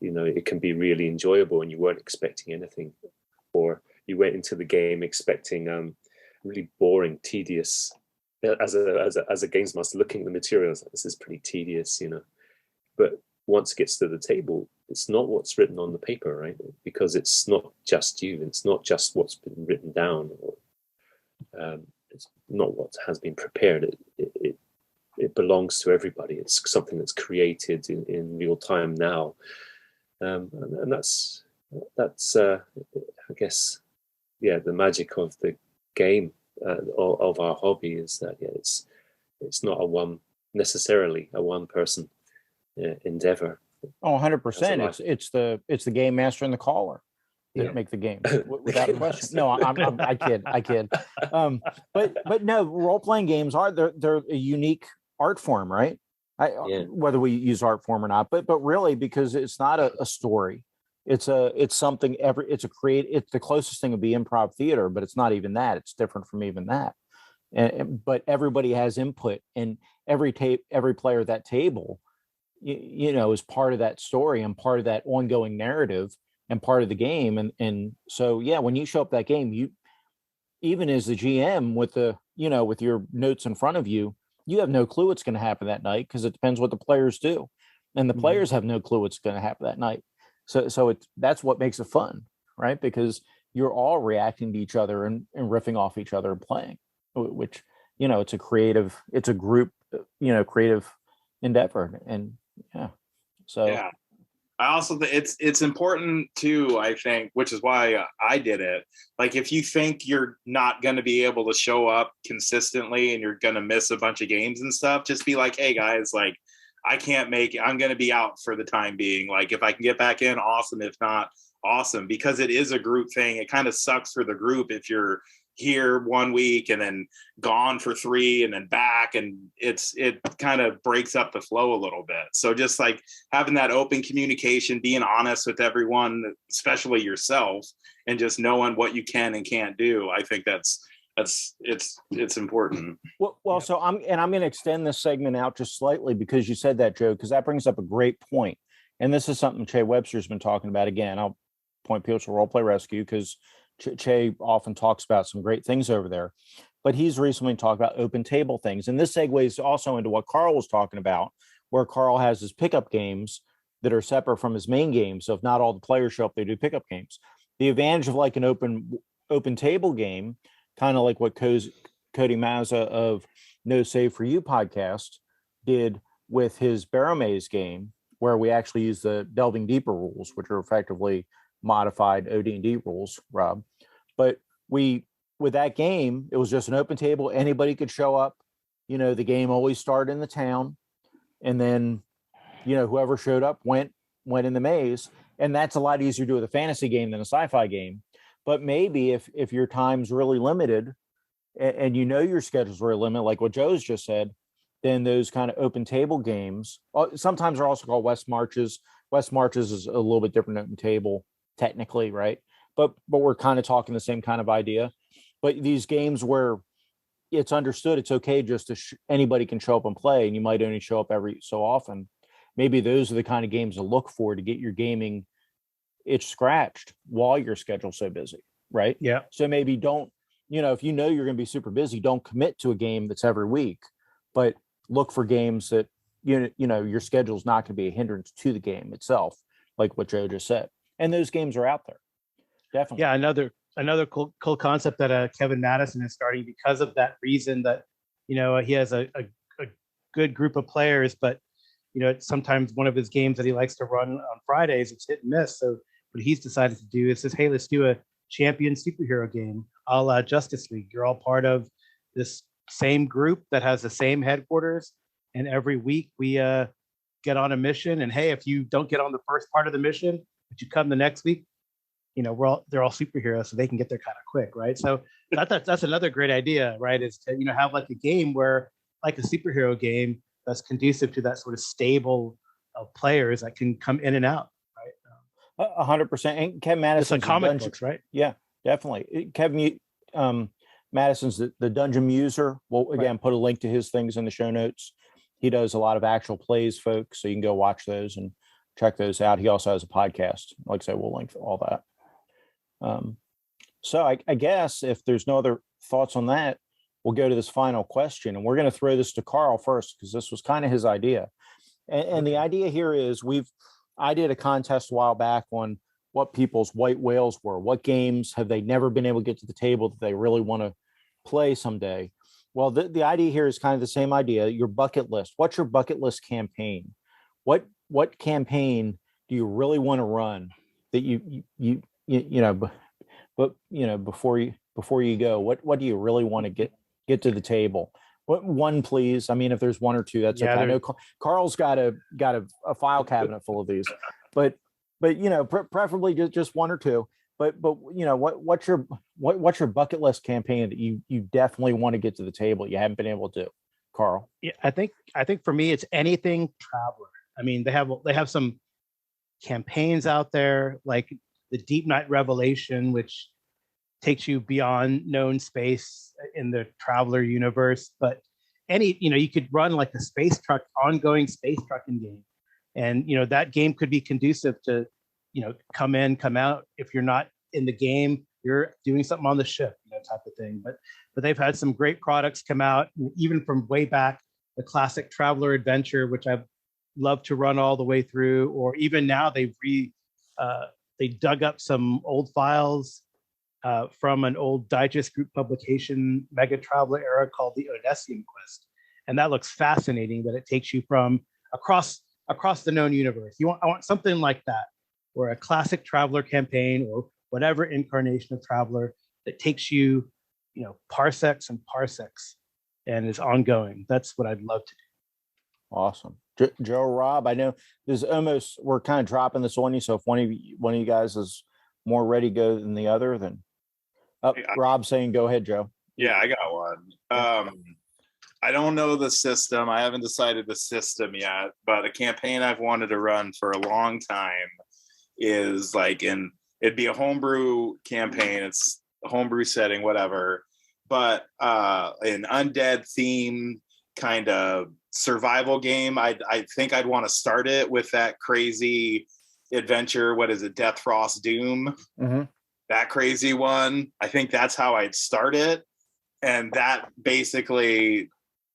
It can be really enjoyable, and you weren't expecting anything, or you went into the game expecting really boring, tedious. As a games master, looking at the materials, this is pretty tedious, But once it gets to the table, it's not what's written on the paper, right? Because it's not just you, it's not just what's been written down. not what has been prepared. It belongs to everybody. It's something that's created in real time now, and that's I guess, the magic of the game, of our hobby, is that it's not necessarily a one person endeavor. Oh, 100%. It's the game master and the caller that Yeah. make the game, without a question. No, I kid. But no, role playing games they're a unique art form, right? Whether we use art form or not, but really, because it's not a story. It's something it's the closest thing would be improv theater, but it's not even that. It's different from even that. But everybody has input, and every player at that table, is part of that story and part of that ongoing narrative and part of the game. And so, when you show up that game, you, even as the GM with with your notes in front of you, you have no clue what's going to happen that night, because it depends what the players do. And the players have no clue what's going to happen that night. So that's what makes it fun, right? Because you're all reacting to each other and riffing off each other and playing, which, it's a group, creative endeavor. And so. I also think it's important too, I think, which is why I did it. Like, if you think you're not going to be able to show up consistently and you're going to miss a bunch of games and stuff, just be like, hey guys, like, I can't make it. I'm going to be out for the time being. Like, if I can get back in, awesome. If not, awesome. Because it is a group thing. It kind of sucks for the group if you're here 1 week and then gone for 3 and then back, and it kind of breaks up the flow a little bit. So just like having that open communication, being honest with everyone, especially yourself, and just knowing what you can and can't do, I think it's important. Well, so I'm going to extend this segment out just slightly, because you said that, Joe, because that brings up a great point. And this is something Che Webster's been talking about. Again, I'll point people to Role Play Rescue, because Che often talks about some great things over there. But he's recently talked about open table things. And this segues also into what Carl was talking about, where Carl has his pickup games that are separate from his main game. So if not all the players show up, they do pickup games. The advantage of like an open table game, kind of like what Cody Mazza of No Save For You podcast did with his Barrow Maze game, where we actually use the Delving Deeper rules, which are effectively modified OD&D rules, Rob. But with that game, it was just an open table. Anybody could show up. The game always started in the town, and then, whoever showed up went in the maze. And that's a lot easier to do with a fantasy game than a sci-fi game. But maybe if your time's really limited, and your schedule's really limited, like what Joe's just said, then those kind of open table games sometimes are also called West Marches. West Marches is a little bit different than open table, technically, right? But we're kind of talking the same kind of idea. But these games where it's understood it's okay just to anybody can show up and play, and you might only show up every so often. Maybe those are the kind of games to look for to get your gaming itch scratched while your schedule's so busy, right? Yeah. So maybe don't, if you're going to be super busy, don't commit to a game that's every week, but look for games that, your schedule's not going to be a hindrance to the game itself, like what Joe just said. And those games are out there. Definitely. Yeah. Another cool concept that Kevin Madison is starting because of that reason, that, he has a good group of players, but, sometimes one of his games that he likes to run on Fridays, it's hit and miss. So what he's decided to do is hey, let's do a champion superhero game, a la Justice League. You're all part of this same group that has the same headquarters. And every week we get on a mission. And hey, if you don't get on the first part of the mission, but you come the next week, they're all superheroes, so they can get there kind of quick, right? So that's another great idea, right? Is to have like a game where, like a superhero game, that's conducive to that sort of stable of players that can come in and out, right? 100%. And Kevin Madison, it's like comic books, right? Yeah, definitely. Kevin Madison's the Dungeon Muser. We'll again put a link to his things in the show notes. He does a lot of actual plays, folks, so you can go watch those and check those out. He also has a podcast. Like I said, we'll link all that. So I guess if there's no other thoughts on that, we'll go to this final question, and we're going to throw this to Carl first, because this was kind of his idea. And the idea here is I did a contest a while back on what people's white whales were. What games have they never been able to get to the table that they really want to play someday. Well, the idea here is kind of the same idea. Your bucket list. What's your bucket list campaign? What campaign do you really want to run that but before you go, what do you really want to get to the table? What one, please? I mean, if there's one or two, that's okay. I know Carl's got a file cabinet full of these, but preferably just one or two. But what's your bucket list campaign that you definitely want to get to the table you haven't been able to do, Carl? Yeah, I think for me it's anything Traveler. I mean, they have some campaigns out there like the Deep Night Revelation, which takes you beyond known space in the Traveler universe. But you could run like a ongoing space trucking game, and that game could be conducive to come in, come out. If you're not in the game, you're doing something on the ship, type of thing. But they've had some great products come out, even from way back, the classic Traveler Adventure, which I've loved to run all the way through, or even now they dug up some old files from an old Digest Group publication, Mega Traveler era, called the Odessian Quest, and that looks fascinating. That it takes you from across the known universe. I want something like that, or a classic Traveler campaign, or whatever incarnation of Traveler that takes you, parsecs and parsecs, and is ongoing. That's what I'd love to do. Awesome. Joe, Rob, I know we're kind of dropping this on you. So if one of you guys is more ready to go than the other, then Rob saying, go ahead, Joe. Yeah, I got one. I don't know the system. I haven't decided the system yet, but a campaign I've wanted to run for a long time is it'd be a homebrew campaign. It's a homebrew setting, whatever, but an undead theme kind of survival game. I think I'd want to start it with that crazy adventure. What is it? Death, Frost, Doom. Mm-hmm. That crazy one. I think that's how I'd start it. And that basically,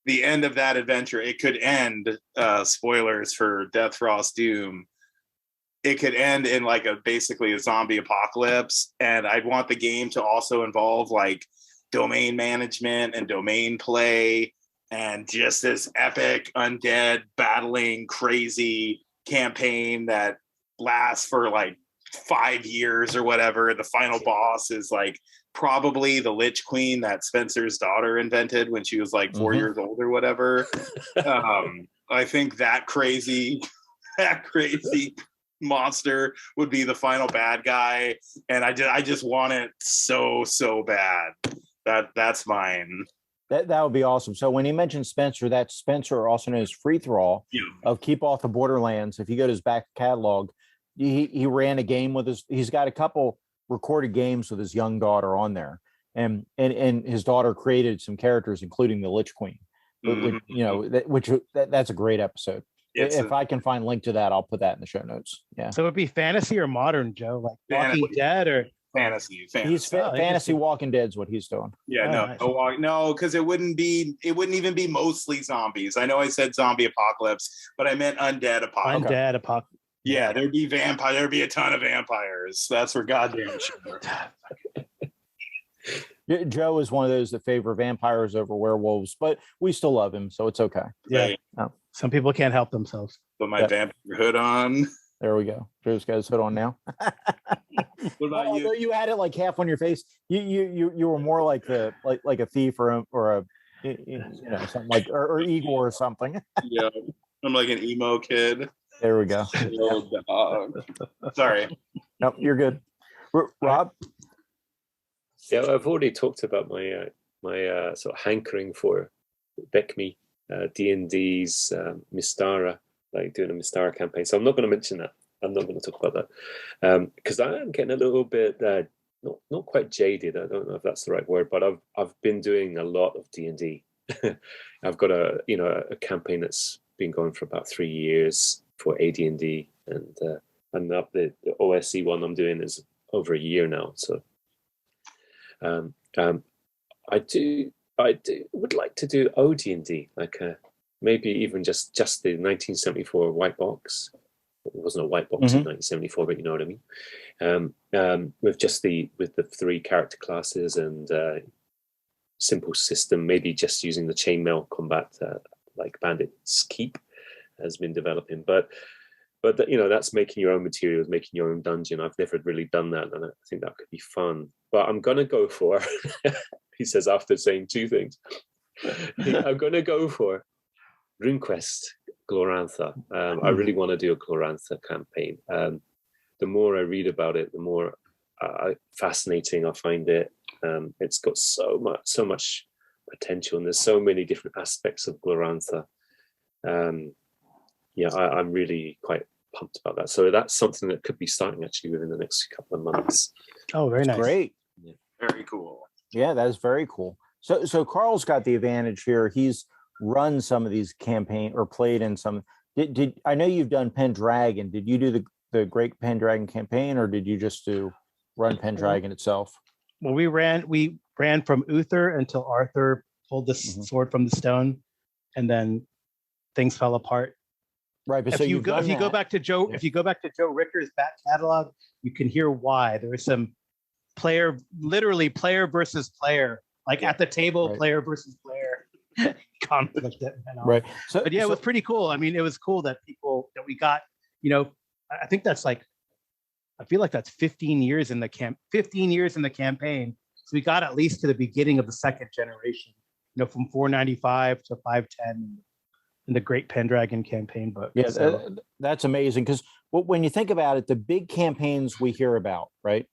the end of that adventure, it could end, spoilers for Death, Frost, Doom, it could end in basically a zombie apocalypse. And I'd want the game to also involve domain management and domain play, and just this epic undead battling crazy campaign that lasts for 5 years or whatever. The final boss is probably the Lich Queen that Spencer's daughter invented when she was 4 years old or whatever. I think that crazy monster would be the final bad guy, and I just want it so bad. That's mine. That would be awesome. So when he mentioned Spencer, that's Spencer, also known as Free Thrall, of Keep Off the Borderlands. If you go to his back catalog, he ran a game with he's got a couple recorded games with his young daughter on there, and his daughter created some characters, including the Lich Queen. Mm-hmm. That's a great episode. If I can find a link to that, I'll put that in the show notes. Yeah. So it'd be fantasy or modern, Joe, Walking Dead or fantasy. He's fantasy Walking Dead's what he's doing. Yeah, no, because it wouldn't even be mostly zombies. I know I said zombie apocalypse, but I meant undead apocalypse. Undead apocalypse. Yeah, there'd be a ton of vampires. That's for goddamn sure. Joe is one of those that favor vampires over werewolves, but we still love him, so it's okay. Yeah. Oh. Some people can't help themselves. Put my vampire hood on. There we go. Joe's got his hood on now. What about you? Although you had it half on your face, you were more like a thief or a something or Igor or something. Yeah, I'm like an emo kid. There we go. Sorry. Nope, you're good. Rob? Yeah, I've already talked about my sort of hankering for BECMI, D&D's Mystara, doing a Mystara campaign. So I'm not going to mention that. I'm not going to talk about that because I am getting a little bit not quite jaded. I don't know if that's the right word, but I've been doing a lot of D&D. I've got a campaign that's been going for about 3 years for AD&D, and up the OSC one I'm doing is over a year now. So I would like to do OD&D, maybe even just the 1974 white box. It wasn't a white box in 1974, but you know what I mean. With the 3 character classes and simple system, maybe just using the chainmail combat like Bandit's Keep has been developing. But that's making your own materials, making your own dungeon. I've never really done that, and I think that could be fun. But I'm gonna go for he says after saying two things. I'm gonna go for RuneQuest Glorantha. I really want to do a Glorantha campaign. The more I read about it, the more fascinating I find it. It's got so much potential, and there's so many different aspects of Glorantha. I'm really quite pumped about that. So that's something that could be starting actually within the next couple of months. Oh, very nice. Great. Yeah. Very cool. Yeah, that is very cool. So Carl's got the advantage here. He's run some of these campaign or played in some. Did I know you've done Pendragon? Did you do the Great Pendragon campaign, or did you just run Pendragon itself? Well, we ran from Uther until Arthur pulled the sword from the stone, and then things fell apart. Right, but If you go back to Joe Ricker's back catalog, you can hear why. There was some literally player versus player, like at the table, right. Player versus player conflict that went on. Right. But it was pretty cool. I mean, it was cool that we got, I think that's I feel like that's 15 years in the campaign. So we got at least to the beginning of the second generation, from 495 to 510 in the Great Pendragon campaign book. Yeah, that's amazing, because when you think about it, the big campaigns we hear about, right,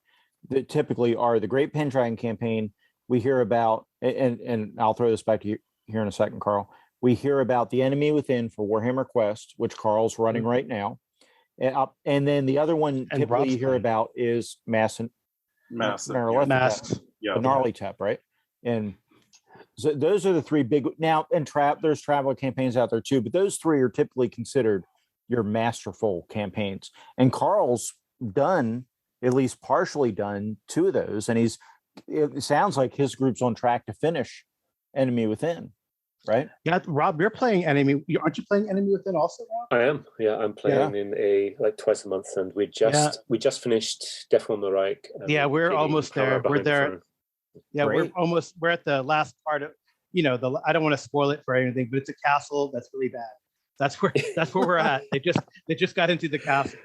that typically are the Great Pendragon campaign. We hear about, and I'll throw this back to you here in a second, Carl. We hear about the Enemy Within for Warhammer Quest, which Carl's running right now. And then the other one typically you hear about is Masks. Yeah. Gnarly Tap, right? And so those are the three big now, and there's travel campaigns out there too, but those three are typically considered your masterful campaigns. And Carl's done, at least partially done, two of those, and it sounds like his group's on track to finish Enemy Within, right? Yeah, Rob, you're playing Enemy. Aren't you playing Enemy Within also, Rob? I am. Yeah, I'm playing in twice a month, and we just finished Death on the Reich. Yeah, we're almost there. We're there. Yeah, Great. we're at the last part of, I don't want to spoil it for anything, but it's a castle that's really bad. That's where we're at. They just got into the castle,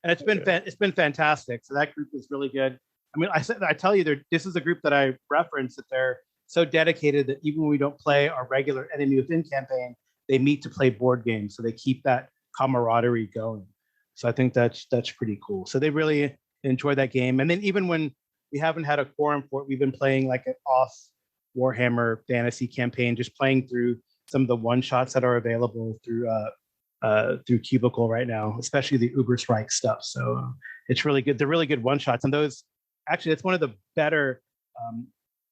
and it's been fantastic. So that group is really good. I mean, I tell you, this is a group that I reference, that they're so dedicated that even when we don't play our regular Enemy Within campaign, they meet to play board games. So they keep that camaraderie going. So I think that's pretty cool. So they really enjoy that game. And then even when we haven't had a quorum for it, we've been playing like an off Warhammer fantasy campaign, just playing through some of the one shots that are available through Cubicle right now, especially the Uberstrike stuff. So it's really good. They're really good one shots, and those actually, it's one of the better.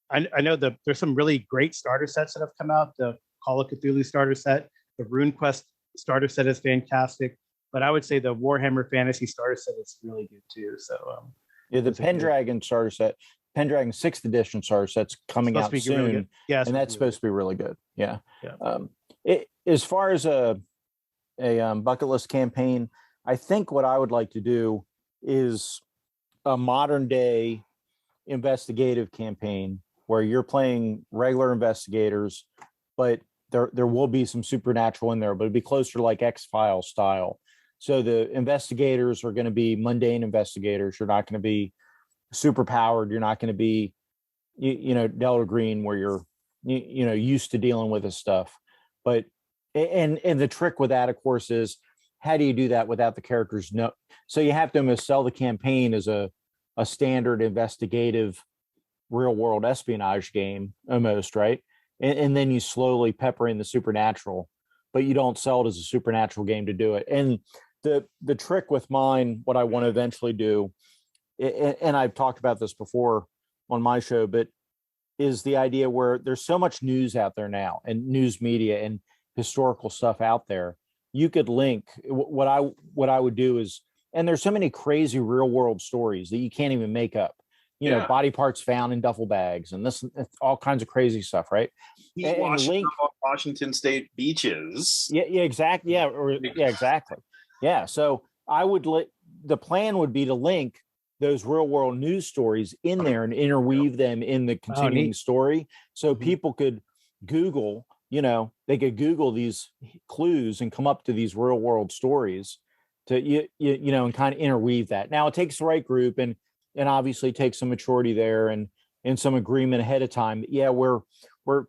I know there's some really great starter sets that have come out. The Call of Cthulhu starter set, the RuneQuest starter set is fantastic, but I would say the Warhammer Fantasy starter set is really good too. So the Pendragon starter set, Pendragon 6th edition starter set's coming out soon. Really, and that's supposed to be really good. Yeah. As far as a bucket list campaign, I think what I would like to do is a modern day investigative campaign where you're playing regular investigators, but there will be some supernatural in there, but it'd be closer to like X-Files style. So the investigators are going to be mundane investigators. You're not going to be super powered. You're not going to be, Delta Green, where you're, used to dealing with this stuff. But and the trick with that, of course, is how do you do that without the characters know? So you have to almost sell the campaign as a standard investigative real world espionage game almost, right? And then you slowly pepper in the supernatural, but you don't sell it as a supernatural game to do it. And the trick with mine, what I want to eventually do, and I've talked about this before on my show, but is the idea where there's so much news out there now, and news media and historical stuff out there. You could link what I would do is, and there's so many crazy real world stories that you can't even make up. Body parts found in duffel bags, and this all kinds of crazy stuff, right? Washington State beaches. Yeah, exactly. Yeah, exactly. Yeah. So I would the plan would be to link those real world news stories in there and interweave them in the continuing story. So people could Google, they could Google these clues and come up to these real world stories to, and kind of interweave that. Now it takes the right group and obviously takes some maturity there and some agreement ahead of time. But yeah, we're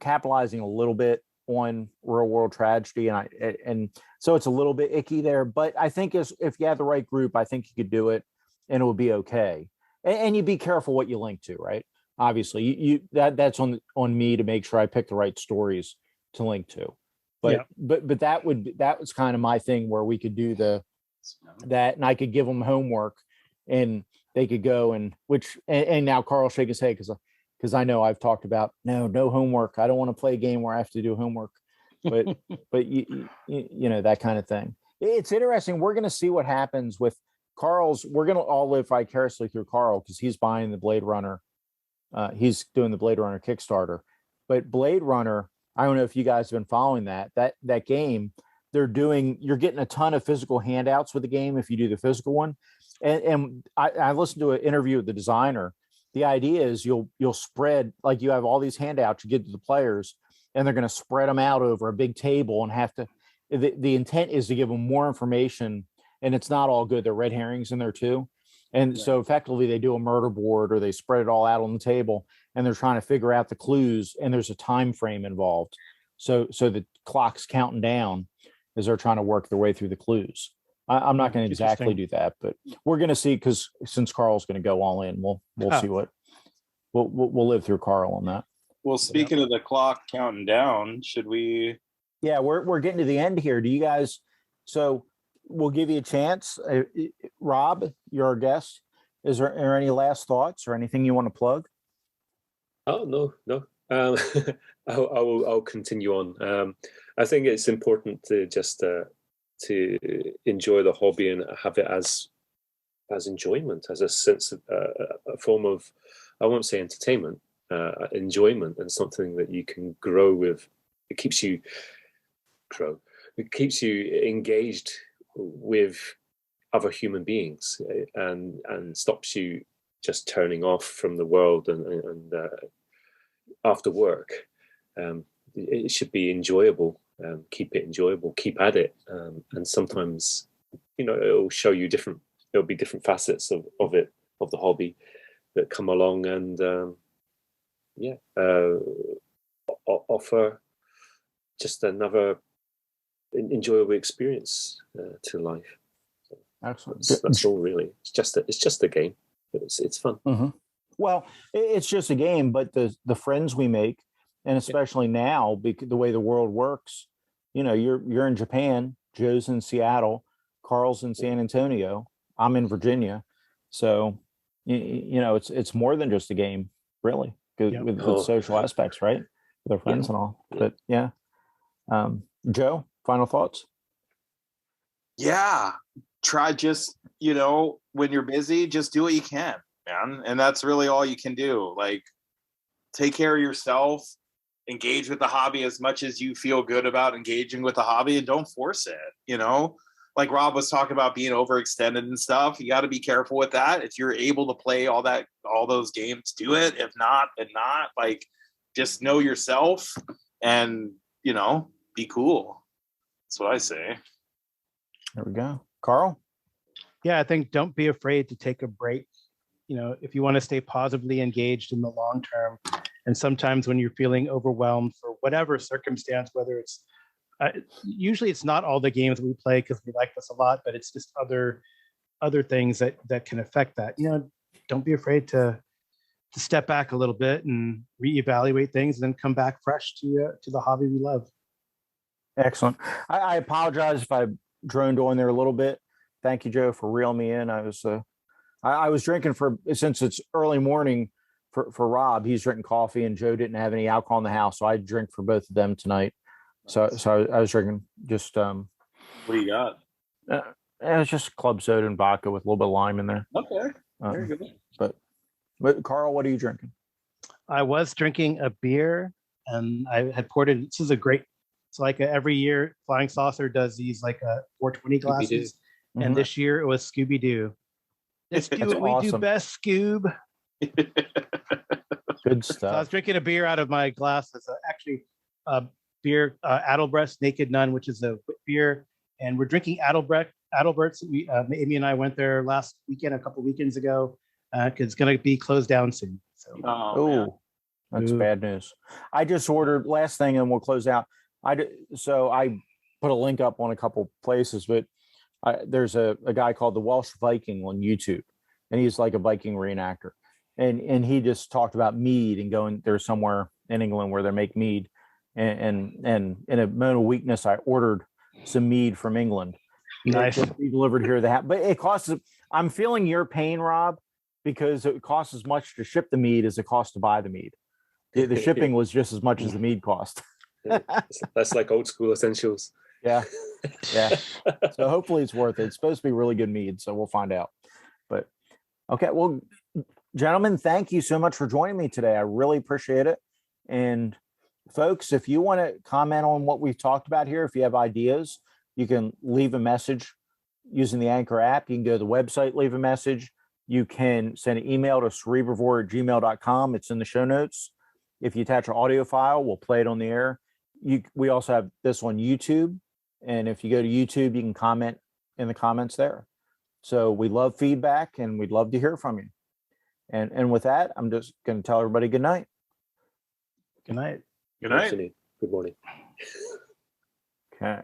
capitalizing a little bit on real world tragedy. And so it's a little bit icky there, but I think if you have the right group, I think you could do it and it would be okay. And you be careful what you link to, right? Obviously that's on me to make sure I pick the right stories to link to. But that was kind of my thing where we could do that and I could give them homework and they could go and now Carl shake his head because I know I've talked about no homework. I don't want to play a game where I have to do homework, but that kind of thing. It's interesting. We're going to see what happens with Carl's. We're going to all live vicariously through Carl because he's buying the Blade Runner. He's doing the Blade Runner Kickstarter, but Blade Runner, I don't know if you guys have been following that game. You're getting a ton of physical handouts with the game if you do the physical one. And I listened to an interview with the designer. The idea is you'll spread, like you have all these handouts you get to the players and they're going to spread them out over a big table and have to, the intent is to give them more information and it's not all good. There are red herrings in there too. And so effectively they do a murder board or they spread it all out on the table and they're trying to figure out the clues and there's a time frame involved. So the clock's counting down as they're trying to work their way through the clues. I'm not going to exactly do that, but we're going to see because since Carl's going to go all in, we'll see what we'll live through Carl on that. Well, speaking of the clock counting down, should we? Yeah, we're getting to the end here. Do you guys? So we'll give you a chance. Rob, you're our guest. Is there any last thoughts or anything you want to plug? Oh no. I'll continue on. I think it's important to just to enjoy the hobby and have it as enjoyment, as a sense of a form of, I won't say entertainment, enjoyment, and something that you can grow with. It keeps you engaged with other human beings and stops you just turning off from the world and after work. It should be enjoyable. Keep it enjoyable, keep at it, and sometimes it'll show you there'll be different facets of the hobby that come along and offer just another enjoyable experience to life. So excellent. That's all really. It's just a game, but it's fun. Mm-hmm. Well, it's just a game, but the friends we make, and especially now, because the way the world works, you're in Japan, Joe's in Seattle, Carl's in San Antonio, I'm in Virginia, so it's more than just a game, really, with social aspects, right, with our friends and all. But Joe, final thoughts? Yeah, try just when you're busy, just do what you can, man, and that's really all you can do. Like, take care of yourself. Engage with the hobby as much as you feel good about engaging with the hobby and don't force it. Like Rob was talking about being overextended and stuff. You got to be careful with that. If you're able to play all those games, do it. If not, then not. Like, just know yourself and, be cool. That's what I say. There we go. Carl? Yeah, I think don't be afraid to take a break. If you want to stay positively engaged in the long term. And sometimes when you're feeling overwhelmed for whatever circumstance, whether it's usually it's not all the games we play because we like this a lot, but it's just other things that can affect that. Don't be afraid to step back a little bit and reevaluate things and then come back fresh to the hobby we love. Excellent. I apologize if I droned on there a little bit. Thank you, Joe, for reeling me in. I was drinking since it's early morning. For Rob, he's drinking coffee, and Joe didn't have any alcohol in the house, so I drink for both of them tonight. So I was drinking just. What do you got? It's just club soda and vodka with a little bit of lime in there. Okay, very good. But Carl, what are you drinking? I was drinking a beer, and I had poured it. This is a great. It's like every year, Flying Saucer does these like 420 glasses, and this year it was Scooby Doo. Let's do That's what we do awesome. best, Scoob. Good So I was stuff. drinking a beer out of my glass. It's actually a beer, Adelbrecht Naked Nun, which is a wit beer. And we're drinking Adelbert's. Amy and I went there last weekend, a couple weekends ago, because it's going to be closed down soon. So Oh, that's Ooh. bad news. I just ordered last thing, and we'll close out. So I put a link up on a couple places, but there's a guy called the Welsh Viking on YouTube, and he's like a Viking reenactor, and he just talked about mead and going there's somewhere in England where they make mead, and in a moment of weakness, I ordered some mead from England. Nice. It'll be delivered here. But it costs. I'm feeling your pain, Rob, because it costs as much to ship the mead as it costs to buy the mead. The shipping was just as much as the mead cost. That's like old school essentials. Yeah. So hopefully it's worth it. It's supposed to be really good mead, so we'll find out. But okay, well, gentlemen, thank you so much for joining me today. I really appreciate it. And folks, if you want to comment on what we've talked about here, if you have ideas, you can leave a message using the Anchor app. You can go to the website, leave a message. You can send an email to cerebrivore@gmail.com. It's in the show notes. If you attach an audio file, we'll play it on the air. We also have this on YouTube. And if you go to YouTube, you can comment in the comments there. So we love feedback and we'd love to hear from you. And with that, I'm just going to tell everybody good night. Good night. Good night. Afternoon. Good morning. Okay.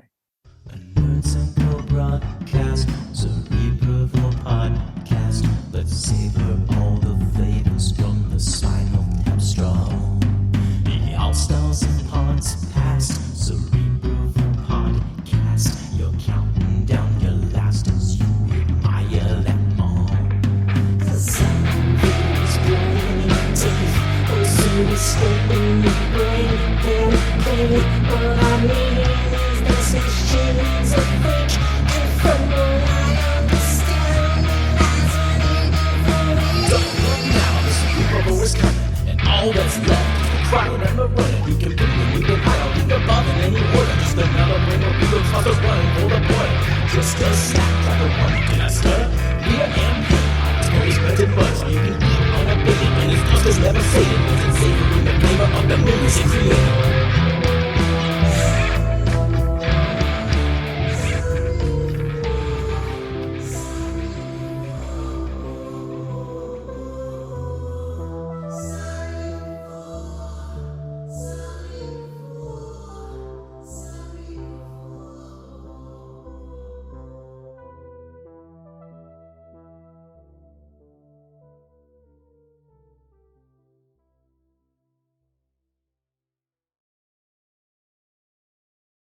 A Nerd Central broadcast, Cerebral podcast. Let's savor all the flavors from the spinal tap straw. The all stars and pods past, Cerebral podcast. You're counting down your last as you admire them all. 'Cause something's playing teeth, or so to stay in your brain. Baby, what I mean is this is shades of fake ephemeral.